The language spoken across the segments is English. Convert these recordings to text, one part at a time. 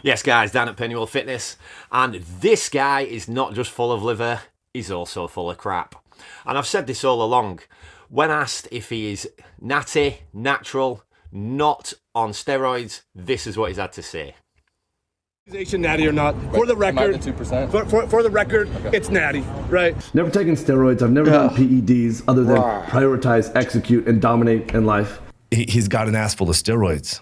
Yes, guys, Dan at Pennyworld Fitness, and this guy is not just full of liver, he's also full of crap. And I've said this all along. When asked if he is natty, natural, not on steroids, this is what he's had to say. Natty or not, for the record, 2%. For the record, okay. It's natty, right? Never taken steroids. I've never done PEDs other than prioritize, execute, and dominate in life. He's got an ass full of steroids.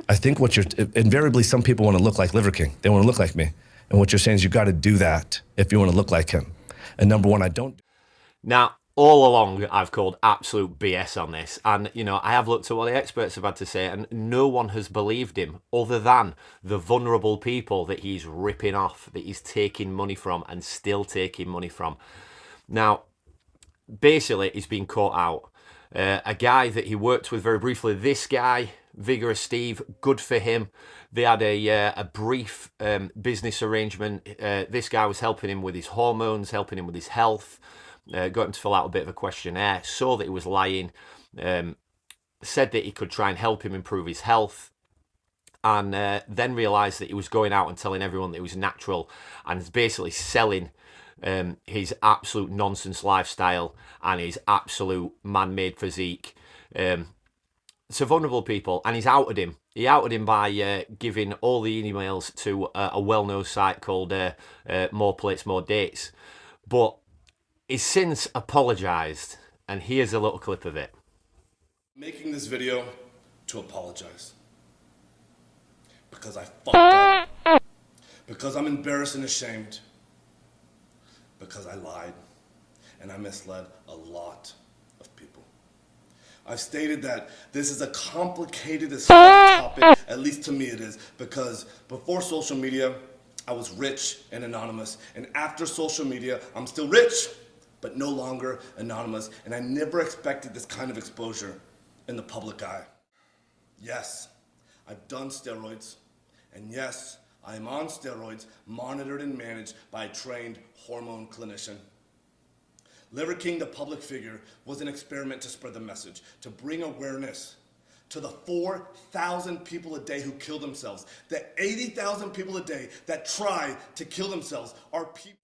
I think what invariably some people want to look like Liver King. They want to look like me. And what you're saying is you got to do that if you want to look like him. And number one, I don't. Now, all along, I've called absolute BS on this. And, you know, I have looked at what the experts have had to say, and no one has believed him other than the vulnerable people that he's ripping off, that he's taking money from and still taking money from. Now, basically, he's been caught out. A guy that he worked with very briefly, this guy, Vigorous Steve, good for him. They had a brief business arrangement. This guy was helping him with his hormones, helping him with his health, got him to fill out a bit of a questionnaire, saw that he was lying, said that he could try and help him improve his health, and then realised that he was going out and telling everyone that he was natural and is basically selling his absolute nonsense lifestyle and his absolute man-made physique to vulnerable people, and he's outed him. He outed him by giving all the emails to a well-known site called More Plates, More Dates. But he's since apologised, and here's a little clip of it. Making this video to apologize. Because I fucked up. Because I'm embarrassed and ashamed. Because I lied and I misled a lot of people. I've stated that this is a complicated as fuck topic, at least to me it is, because before social media, I was rich and anonymous, and after social media, I'm still rich, but no longer anonymous, and I never expected this kind of exposure in the public eye. Yes, I've done steroids, and yes, I am on steroids, monitored and managed by a trained hormone clinician. Liver King, the public figure, was an experiment to spread the message, to bring awareness to the 4,000 people a day who kill themselves, the 80,000 people a day that try to kill themselves are people.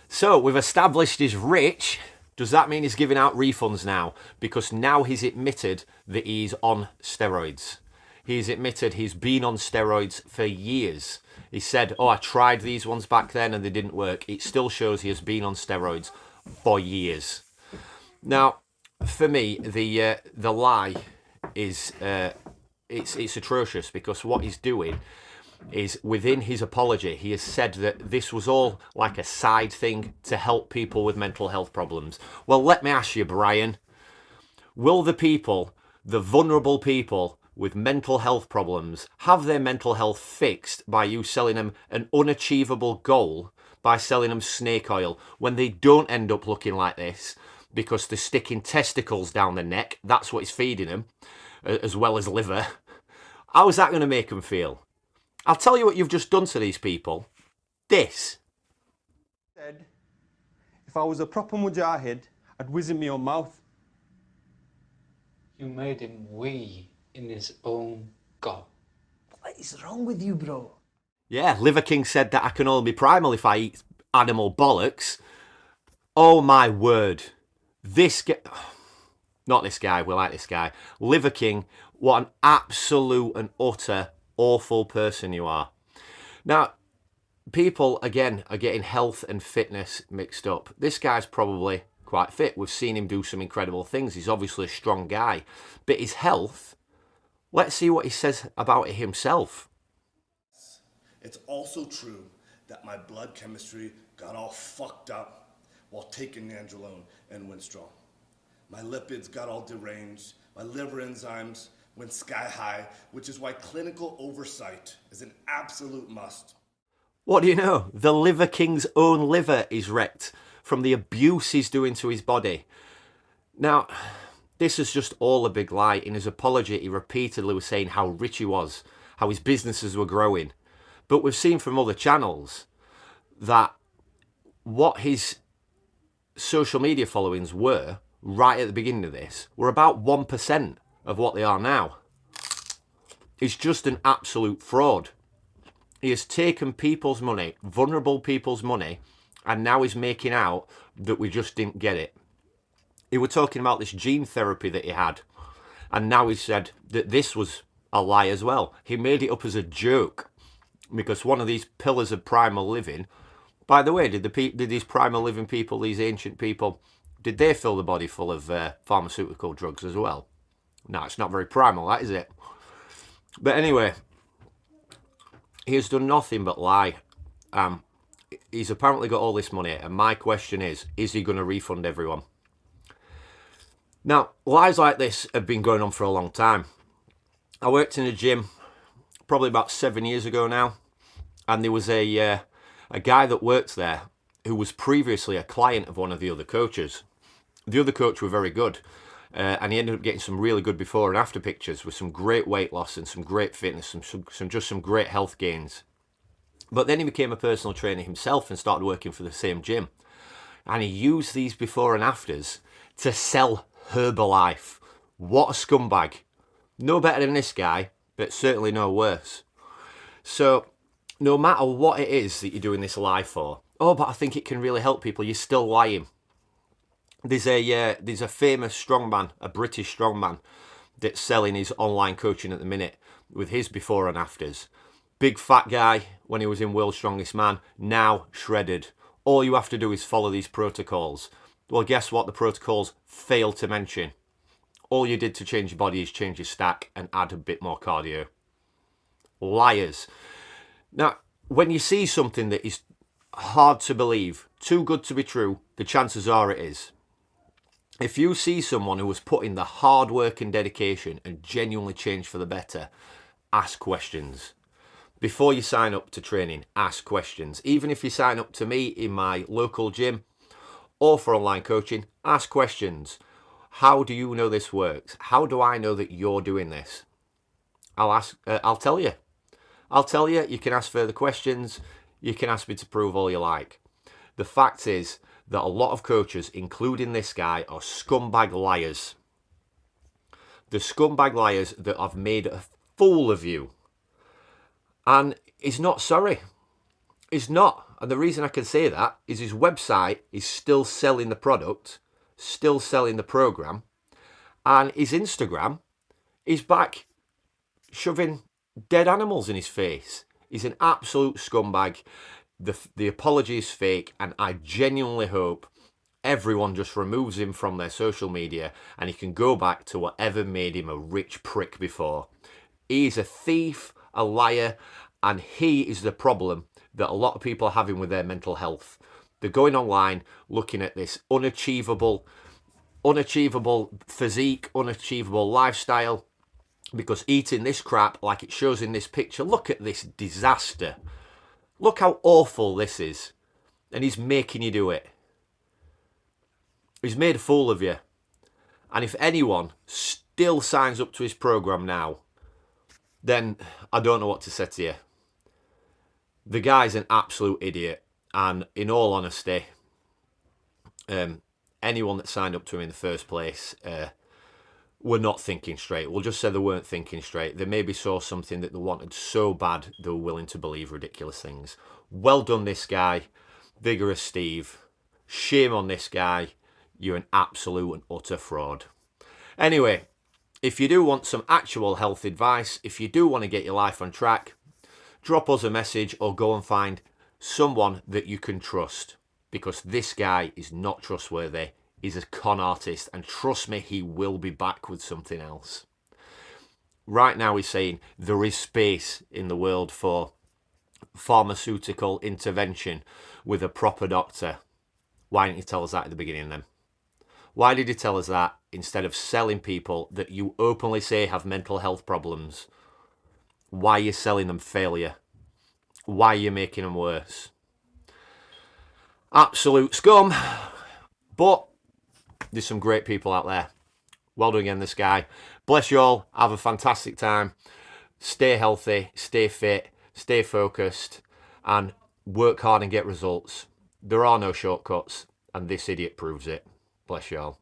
So we've established he's rich. Does that mean he's giving out refunds now? Because now he's admitted that he's on steroids. He's admitted he's been on steroids for years. He said, oh, I tried these ones back then and they didn't work. It still shows he has been on steroids for years. Now, for me, the lie is it's atrocious, because what he's doing is, within his apology, he has said that this was all like a side thing to help people with mental health problems. Well, let me ask you, Brian, will the people, the vulnerable people with mental health problems, have their mental health fixed by you selling them an unachievable goal, by selling them snake oil, when they don't end up looking like this because they're sticking testicles down the neck? That's what he's feeding them, as well as liver. How is that going to make them feel? I'll tell you what you've just done to these people. This. Said, if I was a proper mujahid, I'd whiz in my own mouth. You made him wee in his own gob. What is wrong with you, bro? Yeah, Liver King said that I can only be primal if I eat animal bollocks. Oh my word. This guy, not this guy, we like this guy. Liver King, what an absolute and utter awful person you are. Now, people, again, are getting health and fitness mixed up. This guy's probably quite fit. We've seen him do some incredible things. He's obviously a strong guy. But his health, let's see what he says about it himself. It's also true that my blood chemistry got all fucked up while taking nandrolone and Winstrol. My lipids got all deranged. My liver enzymes went sky high, which is why clinical oversight is an absolute must. What do you know? The Liver King's own liver is wrecked from the abuse he's doing to his body. Now, this is just all a big lie. In his apology, he repeatedly was saying how rich he was, how his businesses were growing. But we've seen from other channels that what his social media followings were right at the beginning of this were about 1% of what they are now. He's just an absolute fraud. He has taken people's money, vulnerable people's money, and now he's making out that we just didn't get it. He was talking about this gene therapy that he had, and now he said that this was a lie as well. He made it up as a joke because one of these pillars of primal living. By the way, did these primal living people, these ancient people, did they fill the body full of pharmaceutical drugs as well? No, it's not very primal, that is it. But anyway, he has done nothing but lie. He's apparently got all this money, and my question is he going to refund everyone? Now, lies like this have been going on for a long time. I worked in a gym probably about 7 years ago now, and there was a guy that worked there who was previously a client of one of the other coaches. The other coach were very good, and he ended up getting some really good before and after pictures with some great weight loss and some great fitness and some great health gains. But then he became a personal trainer himself and started working for the same gym. And he used these before and afters to sell Herbalife. What a scumbag. No better than this guy, but certainly no worse. So no matter what it is that you're doing this lie for, oh, but I think it can really help people, you're still lying. There's a famous strongman, a British strongman, that's selling his online coaching at the minute with his before and afters. Big fat guy when he was in World's Strongest Man, now shredded. All you have to do is follow these protocols. Well, guess what? The protocols fail to mention. All you did to change your body is change your stack and add a bit more cardio. Liars. Now, when you see something that is hard to believe, too good to be true, the chances are it is. If you see someone who has put in the hard work and dedication and genuinely changed for the better, ask questions. Before you sign up to training, ask questions. Even if you sign up to me in my local gym or for online coaching, ask questions. How do you know this works? How do I know that you're doing this? I'll tell you. I'll tell you, you can ask further questions. You can ask me to prove all you like. The fact is that a lot of coaches, including this guy, are scumbag liars. The scumbag liars that have made a fool of you. And he's not sorry. He's not. And the reason I can say that is his website is still selling the product, still selling the program, and his Instagram is back shoving dead animals in his face. He's an absolute scumbag. The apology is fake, and I genuinely hope everyone just removes him from their social media and he can go back to whatever made him a rich prick before. He's a thief, a liar, and he is the problem that a lot of people are having with their mental health. They're going online looking at this unachievable physique, unachievable lifestyle, because eating this crap like it shows in this picture, look at this disaster. Look how awful this is. And he's making you do it. He's made a fool of you. And if anyone still signs up to his program now, then I don't know what to say to you. The guy's an absolute idiot. And in all honesty, anyone that signed up to him in the first place were not thinking straight. We'll just say they weren't thinking straight. They maybe saw something that they wanted so bad they were willing to believe ridiculous things. Well done, this guy. Vigorous Steve. Shame on this guy. You're an absolute and utter fraud. Anyway, if you do want some actual health advice, if you do want to get your life on track, drop us a message or go and find someone that you can trust, because this guy is not trustworthy. He's a con artist, and trust me, he will be back with something else. Right now he's saying there is space in the world for pharmaceutical intervention with a proper doctor. Why didn't you tell us that at the beginning then? Why did you tell us that instead of selling people that you openly say have mental health problems? Why are you selling them failure? Why are you making them worse? Absolute scum. But there's some great people out there. Well done again, this guy. Bless you all. Have a fantastic time. Stay healthy, stay fit, stay focused, and work hard and get results. There are no shortcuts, and this idiot proves it. Bless you all.